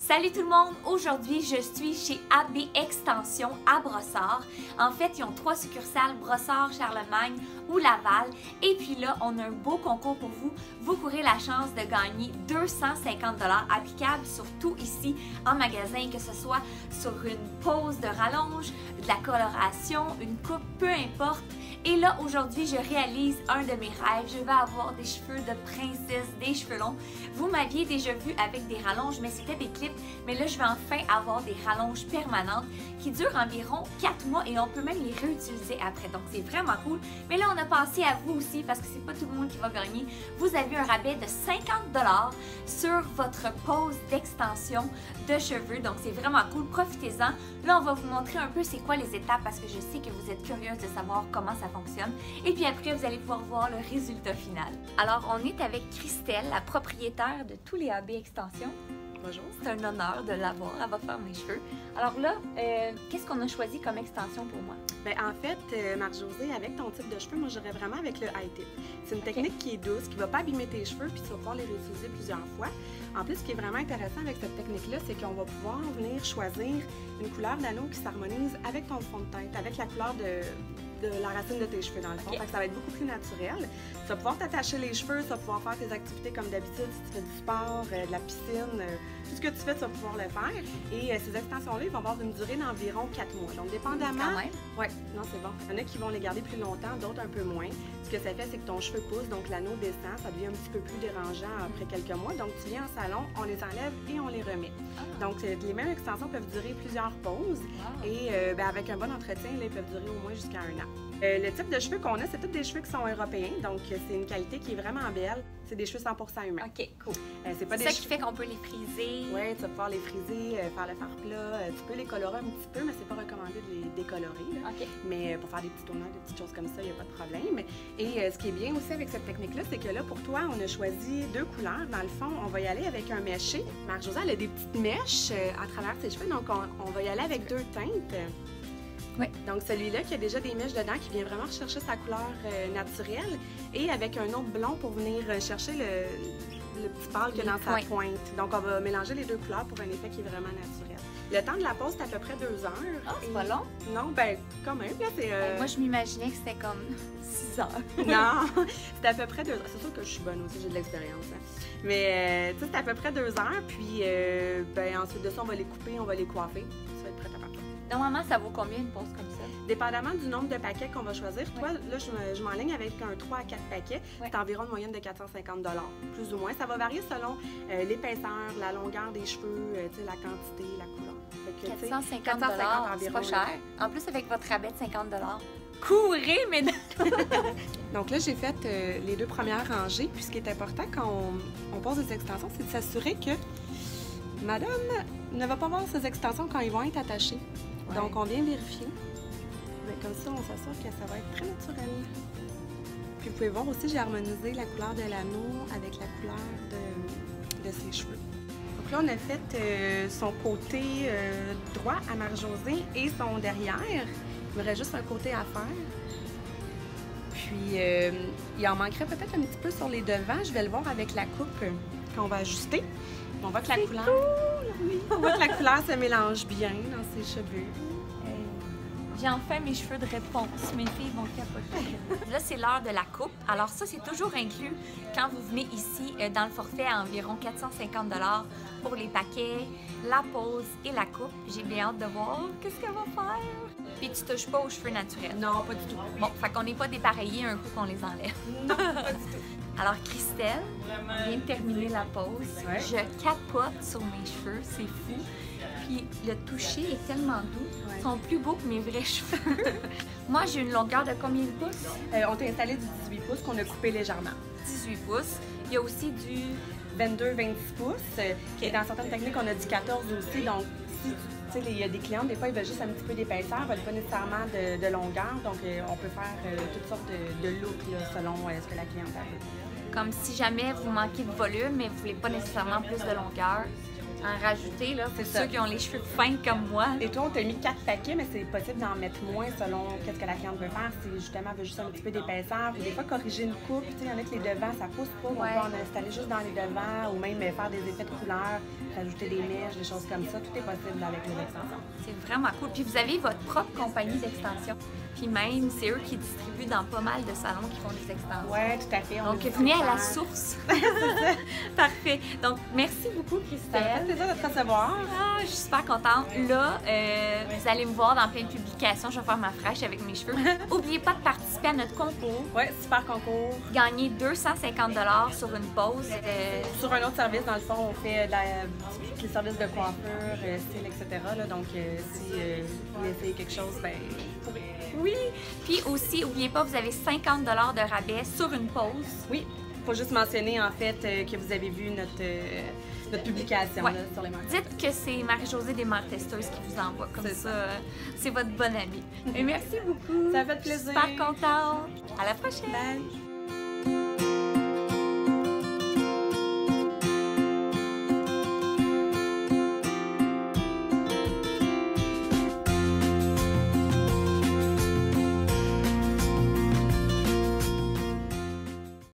Salut tout le monde! Aujourd'hui, je suis chez AB Extension à Brossard. En fait, ils ont 3 succursales, Brossard, Charlemagne ou Laval. Et puis là, on a un beau concours pour vous. Vous courez la chance de gagner 250 $ applicables sur tout ici en magasin, que ce soit sur une pose de rallonge, de la coloration, une coupe, peu importe. Et là, aujourd'hui, je réalise un de mes rêves. Je vais avoir des cheveux de princesse, des cheveux longs. Vous m'aviez déjà vu avec des rallonges, mais c'était des clips. Mais là, je vais enfin avoir des rallonges permanentes qui durent environ 4 mois et on peut même les réutiliser après. Donc, c'est vraiment cool. Mais là, on a pensé à vous aussi parce que c'est pas tout le monde qui va gagner. Vous avez un rabais de 50 $ sur votre pose d'extension de cheveux. Donc, c'est vraiment cool. Profitez-en. Là, on va vous montrer un peu c'est quoi les étapes parce que je sais que vous êtes curieuse de savoir comment ça fonctionne. Et puis après, vous allez pouvoir voir le résultat final. Alors, on est avec Christelle, la propriétaire de tous les AB Extensions. Bonjour. C'est un honneur de l'avoir. Elle va faire mes cheveux. Alors là, qu'est-ce qu'on a choisi comme extension pour moi? Bien, en fait, Marc-Josée, avec ton type de cheveux, moi, j'aurais vraiment avec le high tip. C'est une technique qui est douce, qui ne va pas abîmer tes cheveux, puis tu vas pouvoir les réutiliser plusieurs fois. En plus, ce qui est vraiment intéressant avec cette technique-là, c'est qu'on va pouvoir venir choisir une couleur d'anneau qui s'harmonise avec ton fond de tête, avec la couleur de la racine de tes cheveux dans le fond. Fait que ça va être beaucoup plus naturel. Tu vas pouvoir t'attacher les cheveux, tu vas pouvoir faire tes activités comme d'habitude, si tu fais du sport, de la piscine, tout ce que tu fais, tu vas pouvoir le faire. Et ces extensions-là, ils vont avoir une durée d'environ 4 mois. Donc, dépendamment... Oui, non, c'est bon. Il y en a qui vont les garder plus longtemps, d'autres un peu moins. Ce que ça fait, c'est que ton cheveu pousse, donc l'anneau descend, ça devient un petit peu plus dérangeant après quelques mois. Donc, tu viens en salon, on les enlève et on les remet. Donc, les mêmes extensions peuvent durer plusieurs pauses. Et avec un bon entretien, là, ils peuvent durer au moins jusqu'à 1 an. Le type de cheveux qu'on a, c'est tous des cheveux qui sont européens, donc c'est une qualité qui est vraiment belle. C'est des cheveux 100% humains. OK, cool. C'est pas ça qui fait qu'on peut les friser. Oui, tu vas pouvoir les friser, faire le fard plat. Tu peux les colorer un petit peu, mais c'est pas recommandé de les décolorer. Là. Mais pour faire des petits tourneurs, des petites choses comme ça, il n'y a pas de problème. Et ce qui est bien aussi avec cette technique-là, c'est que là, pour toi, on a choisi 2 couleurs. Dans le fond, on va y aller avec un méché. Marc-Josée, elle a des petites mèches à travers ses cheveux, donc on va y aller avec 2 teintes. Oui. Donc, celui-là qui a déjà des mèches dedans, qui vient vraiment rechercher sa couleur naturelle, et avec un autre blond pour venir chercher le petit pâle qu'il y a dans sa pointe. Donc, on va mélanger les 2 couleurs pour un effet qui est vraiment naturel. Le temps de la pose, c'est à peu près 2 heures. Ah, c'est pas long? Non, ben quand même. Là, c'est, moi, je m'imaginais que c'était comme 6 heures. Non, c'est à peu près 2 heures. C'est sûr que je suis bonne aussi, j'ai de l'expérience. Hein. Mais, tu sais, c'est à peu près 2 heures. Puis, ensuite de ça, on va les couper, on va les coiffer. Ça va être prêt à partir. Normalement, ça vaut combien une pose comme ça? Dépendamment du nombre de paquets qu'on va choisir. Toi, là, je m'enligne avec un 3 à 4 paquets. C'est environ une moyenne de 450 $, plus ou moins. Ça va varier selon l'épaisseur, la longueur des cheveux, la quantité, la couleur. Fait que, 450 $, c'est pas cher. En plus, avec votre rabais de 50 $. Courez, mesdames! Donc là, j'ai fait les 2 premières rangées. Puis ce qui est important quand on pose des extensions, c'est de s'assurer que madame ne va pas voir ses extensions quand ils vont être attachés. Donc, on vient vérifier. Mais comme ça, on s'assure que ça va être très naturel. Puis, vous pouvez voir aussi, j'ai harmonisé la couleur de l'anneau avec la couleur de ses cheveux. Donc là, on a fait son côté droit à Marc-Josée et son derrière. Il me reste juste un côté à faire. Puis, il en manquerait peut-être un petit peu sur les devants. Je vais le voir avec la coupe qu'on va ajuster. On voit que la couleur... Cool. Oui. On voit que la couleur se mélange bien dans ses cheveux. J'ai enfin mes cheveux de réponse. Mes filles vont capoter. Là, c'est l'heure de la coupe. Alors ça, c'est toujours inclus quand vous venez ici dans le forfait à environ 450 $ pour les paquets, la pose et la coupe. J'ai bien hâte de voir qu'est-ce qu'elle va faire. Puis tu touches pas aux cheveux naturels. Non, pas du tout. Bon, fait qu'on n'est pas dépareillés un coup qu'on les enlève. Non, pas du tout. Alors, Christelle vient de terminer la pose. Ouais. Je capote sur mes cheveux, c'est fou. Puis le toucher est tellement doux. Ils sont plus beaux que mes vrais cheveux. Moi, j'ai une longueur de combien de pouces? On t'a installé du 18 pouces qu'on a coupé légèrement. 18 pouces. Il y a aussi du 22-26 pouces. Et dans certaines techniques, on a du 14 aussi. Donc, si tu sais, il y a des clients, des fois, ils veulent juste un petit peu d'épaisseur, ils veulent pas nécessairement de longueur. Donc, on peut faire toutes sortes de looks là, selon ce que la clientèle veut. Comme si jamais vous manquez de volume, mais vous voulez pas nécessairement plus de longueur. en rajouter, là, pour C'est ceux ça. qui ont les cheveux fins comme moi. Et toi, on t'a mis 4 paquets, mais c'est possible d'en mettre moins selon qu'est-ce que la cliente veut faire. Si justement elle veut juste un petit peu d'épaisseur, ou des fois corriger une coupe, tu sais, il y en a que les devants, ça pousse pas, on Ouais. peut en installer juste dans les devants, ou même faire des effets de couleur, rajouter des mèches, des choses comme ça. Tout est possible avec les extensions. C'est vraiment cool. Puis vous avez votre propre compagnie d'extension. Puis même, c'est eux qui distribuent dans pas mal de salons qui font des extensions. Oui, tout à fait. Donc, venez à la source. Parfait. Donc, merci beaucoup, Ça me fait Christelle. plaisir de te recevoir. Ah, je suis super contente. Là, vous allez me voir dans plein de publications. Je vais faire ma fraîche avec mes cheveux. N'oubliez pas de participer à notre concours. Oui, super concours. Gagner 250 $ sur une pause. Sur un autre service, dans le fond, on fait les services de coiffure, style, etc. Là, donc, si vous essayez quelque chose, ben, vous pourrez. Oui. Puis aussi, n'oubliez pas, vous avez 50 $ de rabais sur une pause. Oui, il faut juste mentionner en fait que vous avez vu notre publication Ouais. là, sur les marques. Dites que c'est Marie-Josée des Mères Testeuses qui vous envoie. Comme C'est ça, c'est votre bonne amie. Et merci beaucoup. Ça fait plaisir. Super contente. À la prochaine. Bye.